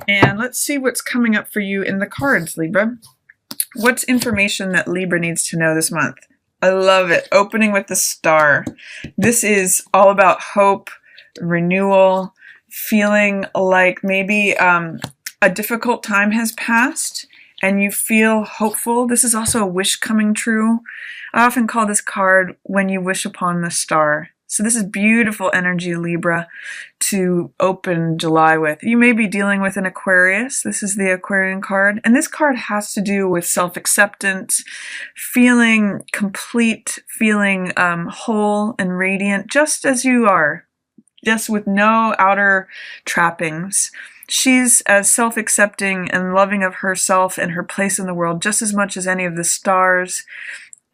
And let's see what's coming up for you in the cards, Libra. What's information that Libra needs to know this month? I love it. Opening with the star. This is all about hope, renewal, feeling like maybe a difficult time has passed and you feel hopeful. This is also a wish coming true. I often call this card when you wish upon the star. So this is beautiful energy, Libra, to open July with. You may be dealing with an Aquarius. This is the Aquarian card. And this card has to do with self-acceptance, feeling complete, feeling whole and radiant, just as you are, just with no outer trappings. She's as self-accepting and loving of herself and her place in the world just as much as any of the stars,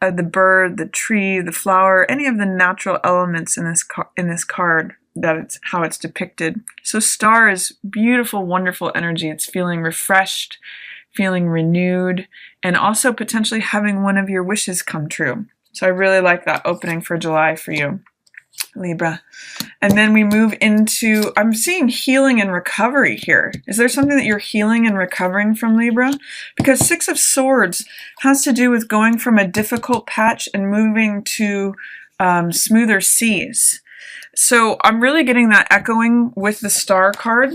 the bird, the tree, the flower, any of the natural elements in this card. That's how it's depicted. So star is beautiful, wonderful energy. It's feeling refreshed, feeling renewed, and also potentially having one of your wishes come true. So I really like that opening for July for you, Libra. And then we move into, I'm seeing healing and recovery here. Is there something that you're healing and recovering from, Libra? Because Six of Swords has to do with going from a difficult patch and moving to smoother seas. So I'm really getting that echoing with the star card,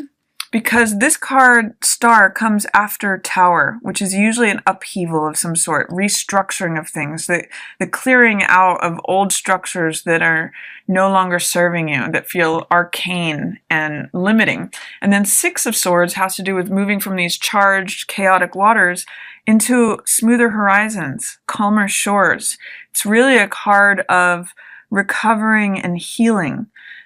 because this card, star, comes after tower, which is usually an upheaval of some sort, restructuring of things, the clearing out of old structures that are no longer serving you, that feel arcane and limiting. And then Six of Swords has to do with moving from these charged, chaotic waters into smoother horizons, calmer shores. It's really a card of recovering and healing.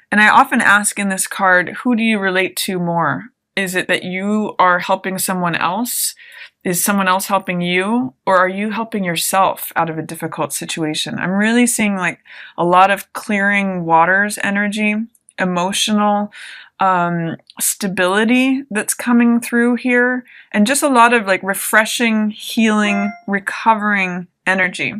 And I often ask in this card, who do you relate to more? Is it that you are helping someone else? Is someone else helping you? Or are you helping yourself out of a difficult situation? I'm really seeing like a lot of clearing waters energy, emotional stability that's coming through here, and just a lot of like refreshing, healing, recovering energy.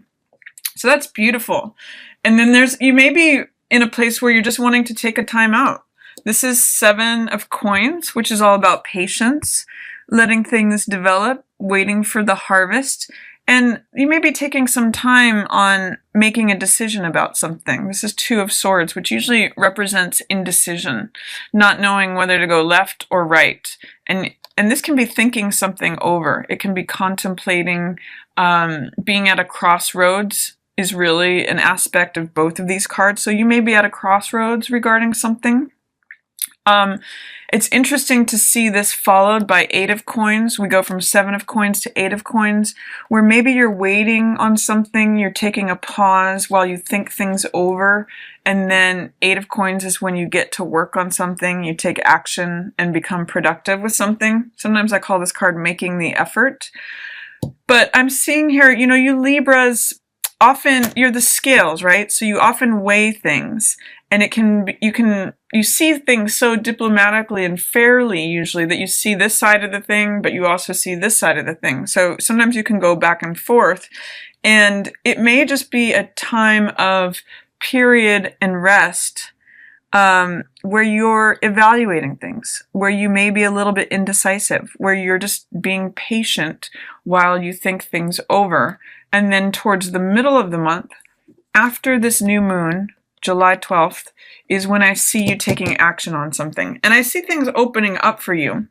So that's beautiful. And then you may be in a place where you're just wanting to take a time out. This is Seven of Coins, which is all about patience, letting things develop, waiting for the harvest. And you may be taking some time on making a decision about something. This is Two of Swords, which usually represents indecision, not knowing whether to go left or right. And this can be thinking something over. It can be contemplating, being at a crossroads is really an aspect of both of these cards. So you may be at a crossroads regarding something. It's interesting to see this followed by Eight of Coins. We go from Seven of Coins to Eight of Coins, where maybe you're waiting on something, you're taking a pause while you think things over, and then Eight of Coins is when you get to work on something, you take action and become productive with something. Sometimes I call this card making the effort. But I'm seeing here, you know, you Libras, often you're the scales, right? So you often weigh things, and you see things so diplomatically and fairly usually that you see this side of the thing, but you also see this side of the thing. So sometimes you can go back and forth, and it may just be a time of period and rest, where you're evaluating things, where you may be a little bit indecisive, where you're just being patient while you think things over. And then towards the middle of the month, after this new moon, July 12th, is when I see you taking action on something. And I see things opening up for you.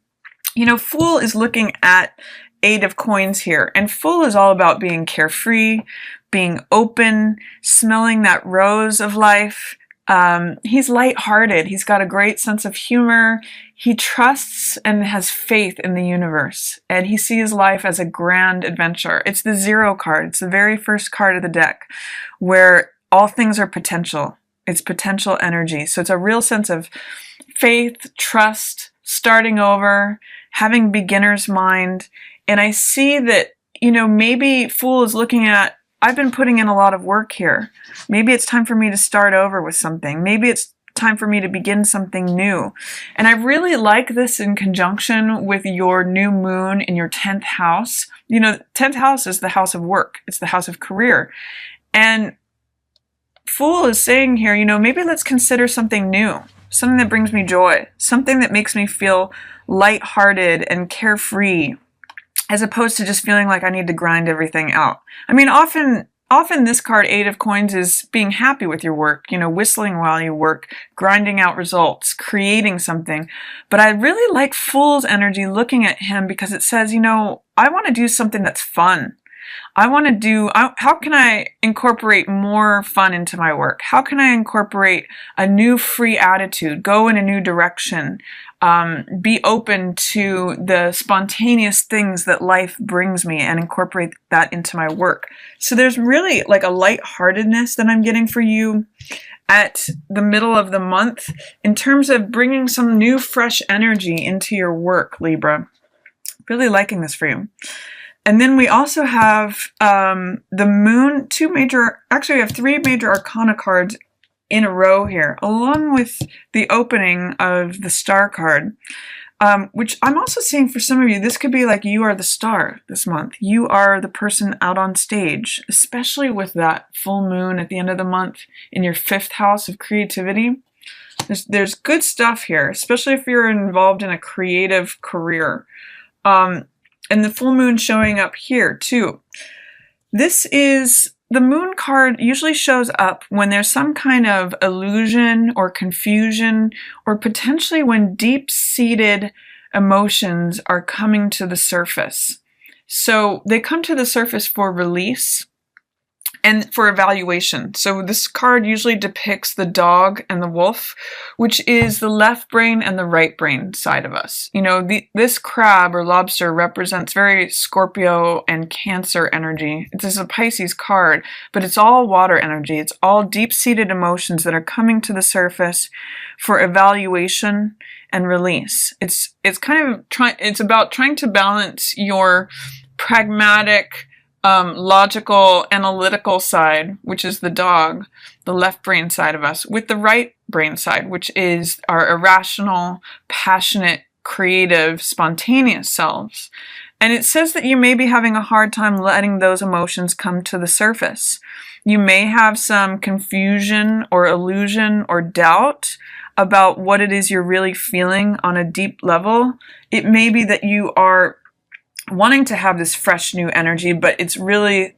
You know, Fool is looking at Eight of Coins here. And Fool is all about being carefree, being open, smelling that rose of life. He's lighthearted. He's got a great sense of humor. He trusts and has faith in the universe. And he sees life as a grand adventure. It's the Zero card. It's the very first card of the deck, where all things are potential. It's potential energy. So it's a real sense of faith, trust, starting over, having beginner's mind. And I see that, you know, maybe Fool is looking at, I've been putting in a lot of work here. Maybe it's time for me to start over with something. Maybe it's time for me to begin something new. And I really like this in conjunction with your new moon in your 10th house. You know, 10th house is the house of work. It's the house of career. And Fool is saying here, you know, maybe let's consider something new, something that brings me joy, something that makes me feel lighthearted and carefree, as opposed to just feeling like I need to grind everything out. I mean, often this card, Eight of Coins, is being happy with your work, you know, whistling while you work, grinding out results, creating something. But I really like Fool's energy looking at him, because it says, you know, I want to do something that's fun. How can I incorporate more fun into my work? How can I incorporate a new free attitude, go in a new direction, be open to the spontaneous things that life brings me and incorporate that into my work? So there's really like a lightheartedness that I'm getting for you at the middle of the month in terms of bringing some new fresh energy into your work, Libra. Really liking this for you. And then we also have the moon, we have 3 major arcana cards in a row here, along with the opening of the star card, which I'm also seeing for some of you, this could be like you are the star this month. You are the person out on stage, especially with that full moon at the end of the month in your 5th house of creativity. There's good stuff here, especially if you're involved in a creative career. And the full moon showing up here too. The moon card usually shows up when there's some kind of illusion or confusion, or potentially when deep-seated emotions are coming to the surface. So they come to the surface for release and for evaluation. So this card usually depicts the dog and the wolf, which is the left brain and the right brain side of us. You know, this crab or lobster represents very Scorpio and Cancer energy. This is a Pisces card, but it's all water energy. It's all deep-seated emotions that are coming to the surface for evaluation and release. It's about trying to balance your pragmatic, logical, analytical side, which is the dog, the left brain side of us, with the right brain side, which is our irrational, passionate, creative, spontaneous selves. And it says that you may be having a hard time letting those emotions come to the surface. You may have some confusion or illusion or doubt about what it is you're really feeling on a deep level. It may be that you are wanting to have this fresh new energy, but it's really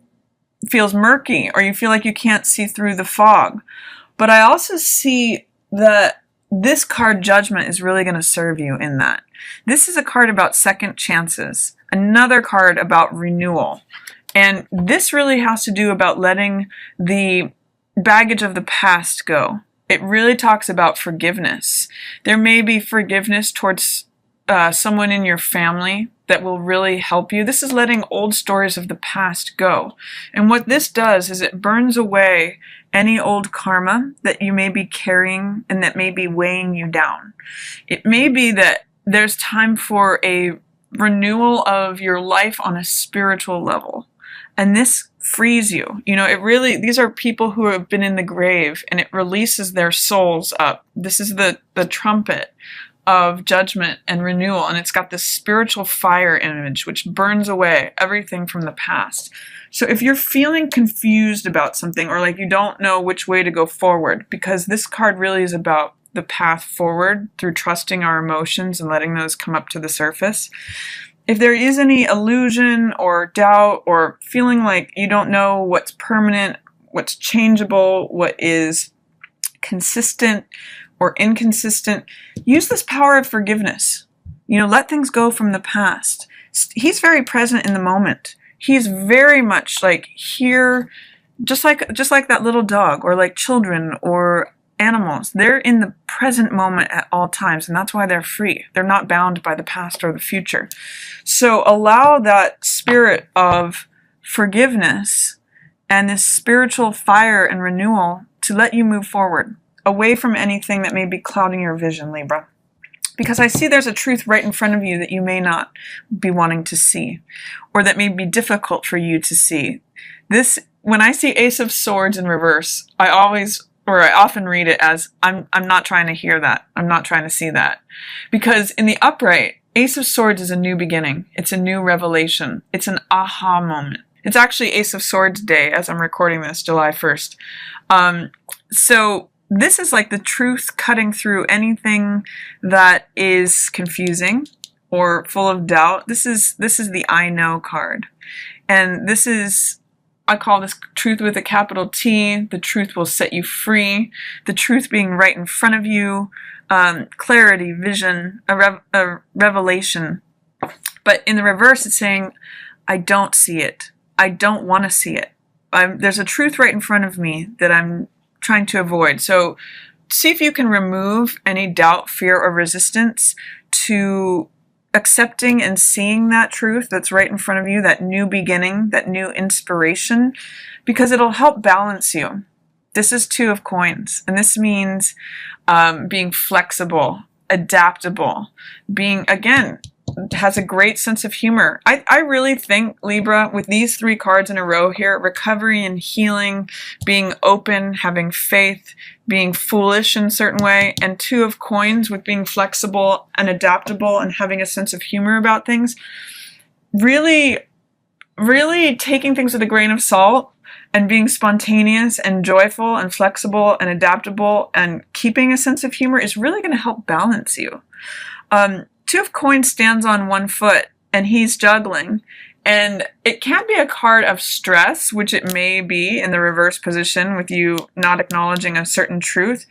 feels murky, or you feel like you can't see through the fog. But I also see that this card, Judgment, is really going to serve you in that. This is a card about second chances, another card about renewal. And this really has to do about letting the baggage of the past go. It really talks about forgiveness. There may be forgiveness towards someone in your family that will really help you. This is letting old stories of the past go. And what this does is it burns away any old karma that you may be carrying and that may be weighing you down. It may be that there's time for a renewal of your life on a spiritual level. And this frees you. You know, these are people who have been in the grave, and it releases their souls up. This is the trumpet of judgment and renewal, and it's got this spiritual fire image which burns away everything from the past. So if you're feeling confused about something, or like you don't know which way to go forward, because this card really is about the path forward through trusting our emotions and letting those come up to the surface. If there is any illusion or doubt, or feeling like you don't know what's permanent, what's changeable, what is consistent or inconsistent, use this power of forgiveness. You know, let things go from the past. He's very present in the moment. He's very much like here, just like that little dog, or like children or animals. They're in the present moment at all times, and that's why they're free. They're not bound by the past or the future. So allow that spirit of forgiveness and this spiritual fire and renewal to let you move forward, away from anything that may be clouding your vision, Libra. Because I see there's a truth right in front of you that you may not be wanting to see, or that may be difficult for you to see. When I see Ace of Swords in reverse, I often read it as, I'm not trying to hear that. I'm not trying to see that. Because in the upright, Ace of Swords is a new beginning. It's a new revelation. It's an aha moment. It's actually Ace of Swords Day as I'm recording this, July 1st. So this is like the truth cutting through anything that is confusing or full of doubt. This is the I know card. And this is, I call this truth with a capital T. The truth will set you free. The truth being right in front of you. Clarity, vision, a revelation. But in the reverse, it's saying, I don't see it. I don't want to see it. There's a truth right in front of me that I'm trying to avoid. So see if you can remove any doubt, fear, or resistance to accepting and seeing that truth that's right in front of you, that new beginning, that new inspiration, because it'll help balance you. This is Two of Coins, and this means being flexible, adaptable, being, again, has a great sense of humor. I really think, Libra, with these 3 cards in a row here, recovery and healing, being open, having faith, being foolish in a certain way, and Two of Coins with being flexible and adaptable and having a sense of humor about things, really, really taking things with a grain of salt and being spontaneous and joyful and flexible and adaptable and keeping a sense of humor is really going to help balance you. Two of Coins stands on one foot and he's juggling, and it can be a card of stress, which it may be in the reverse position with you not acknowledging a certain truth.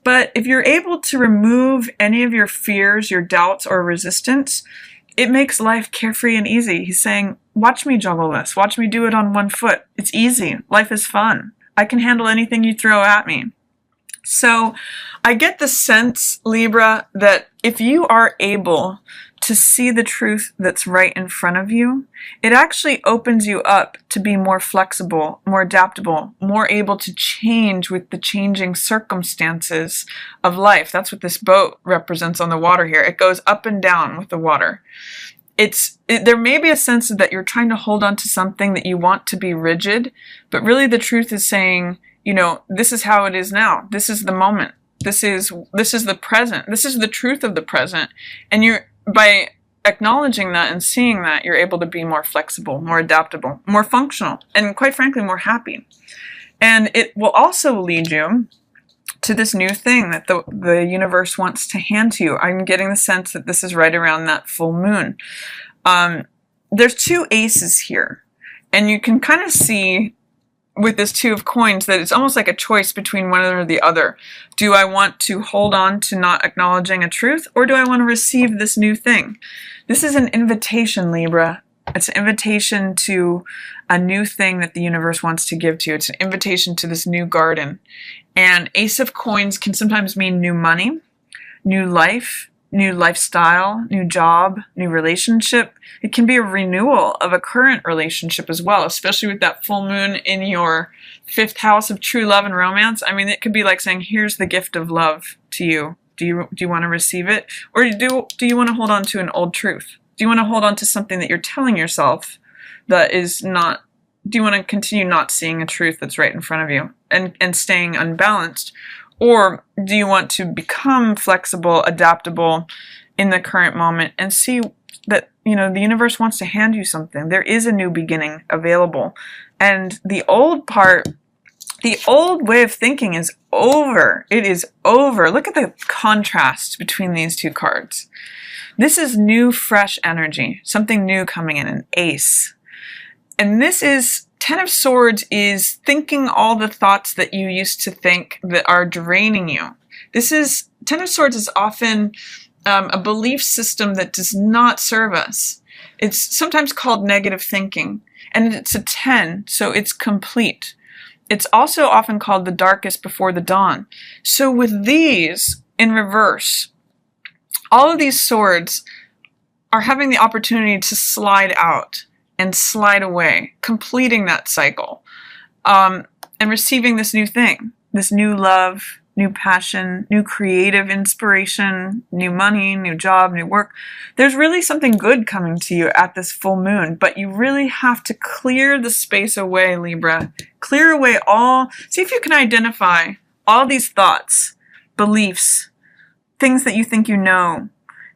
But if you're able to remove any of your fears, your doubts, or resistance, it makes life carefree and easy. He's saying, watch me juggle this. Watch me do it on one foot. It's easy. Life is fun. I can handle anything you throw at me. So I get the sense, Libra, that if you are able to see the truth that's right in front of you, it actually opens you up to be more flexible, more adaptable, more able to change with the changing circumstances of life. That's what this boat represents on the water here. It goes up and down with the water. There may be a sense that you're trying to hold on to something that you want to be rigid, but really the truth is saying, you know, this is how it is now. This is the moment. This is the present. This is the truth of the present. And by acknowledging that and seeing that, you're able to be more flexible, more adaptable, more functional, and quite frankly, more happy. And it will also lead you to this new thing that the universe wants to hand to you. I'm getting the sense that this is right around that full moon. There's 2 aces here, and you can kind of see with this Two of Coins that it's almost like a choice between one or the other. Do I want to hold on to not acknowledging a truth, or do I want to receive this new thing? This is an invitation, Libra. It's an invitation to a new thing that the universe wants to give to you. It's an invitation to this new garden. And Ace of Coins can sometimes mean new money, new life, new lifestyle, new job, new relationship. It can be a renewal of a current relationship as well, especially with that full moon in your 5th house of true love and romance. I mean, it could be like saying, here's the gift of love to you. Do you want to receive it? Or do you want to hold on to an old truth? Do you want to hold on to something that you're telling yourself that is not, do you want to continue not seeing a truth that's right in front of you and staying unbalanced? Or do you want to become flexible, adaptable in the current moment and see that, you know, the universe wants to hand you something? There is a new beginning available. And the old part, the old way of thinking is over. It is over. Look at the contrast between these 2 cards. This is new, fresh energy, something new coming in, an ace. And this is, 10 of Swords is thinking all the thoughts that you used to think that are draining you. 10 of Swords is often a belief system that does not serve us. It's sometimes called negative thinking, and it's a 10, so it's complete. It's also often called the darkest before the dawn. So with these in reverse, all of these swords are having the opportunity to slide out and slide away, completing that cycle, and receiving this new thing, this new love, new passion, new creative inspiration, new money, new job, new work. There's really something good coming to you at this full moon, but you really have to clear the space away, Libra. Clear away see if you can identify all these thoughts, beliefs, things that you think you know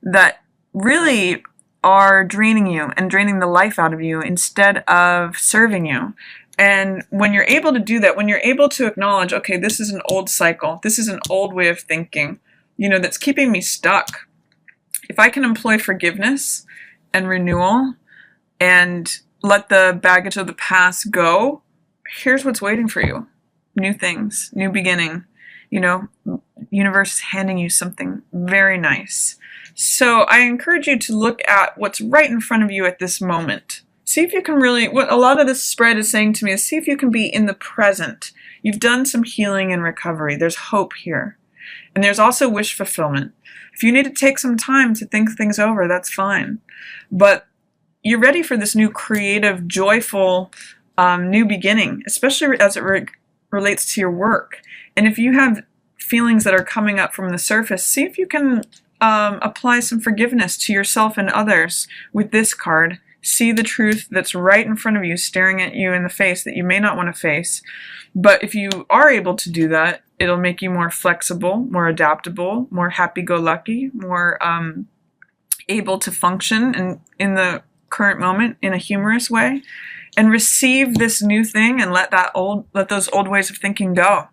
that really are draining you and draining the life out of you instead of serving you. And when you're able to do that, when you're able to acknowledge, okay, this is an old cycle, this is an old way of thinking, you know, that's keeping me stuck. If I can employ forgiveness and renewal and let the baggage of the past go, here's what's waiting for you. New things, new beginning. You know, universe is handing you something very nice. So I encourage you to look at what's right in front of you at this moment. See if you can really, what a lot of this spread is saying to me is see if you can be in the present. You've done some healing and recovery. There's hope here. And there's also wish fulfillment. If you need to take some time to think things over, that's fine. But you're ready for this new creative, joyful, new beginning, especially as it relates to your work. And if you have feelings that are coming up from the surface, see if you can apply some forgiveness to yourself and others with this card. See the truth that's right in front of you, staring at you in the face that you may not want to face. But if you are able to do that, it'll make you more flexible, more adaptable, more happy-go-lucky, more able to function in the current moment in a humorous way, and receive this new thing and let those old ways of thinking go.